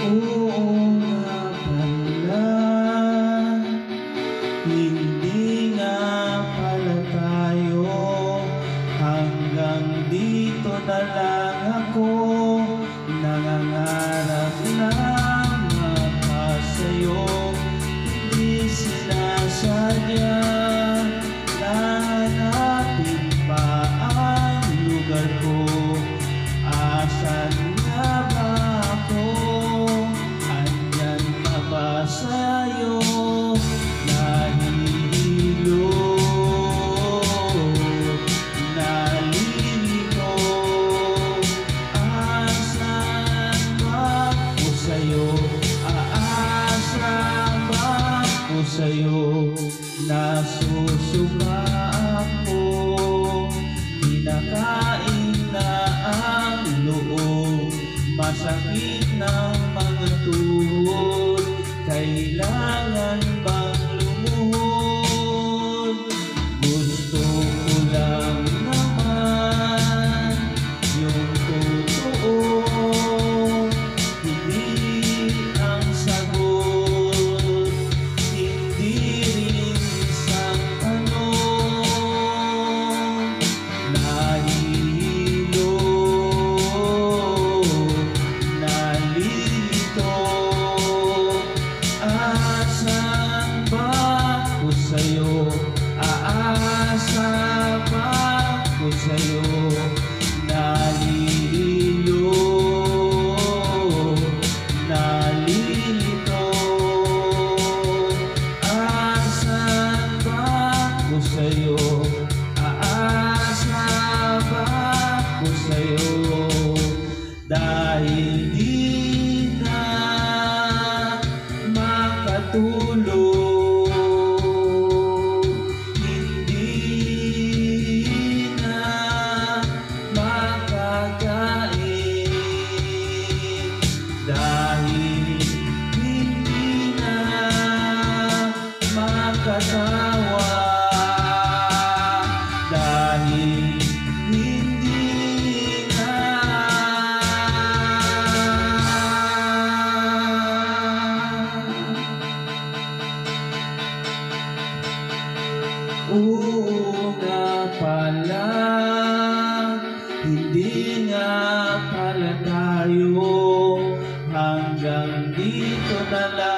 Oo nga pala, hindi nga pala tayo. Hanggang dito na lang ako, nangangarap na makasayo. Hindi sinasadya na hanapin pa ang lugar ko. Asan nga ba ako? Andyan pa ba sa'yo? Nahihilo, nalilito. Asan ba ako sa'yo? Aasa ba ako sa'yo? Nasusuka ako, kinakain na ang loob, masakit ng mga tuhod. Kailangan bang lumuhod? Gusto ko lang naman yung totoo, hindi ang sagot, hindi rin isang tanong. Nahihilo, nalilito. Asan ba ako sa'yo? Aasa ba ako sa'yo? Nalililo, nalilito. Asan ba ako sa'yo? Aasa ba ako sa'yo? Dahil di na makatulog, hindi na makakain, dahil hindi na makatawa, dahil hindi na. Oo nga pala, hindi nga pala tayo. Hanggang dito na lang.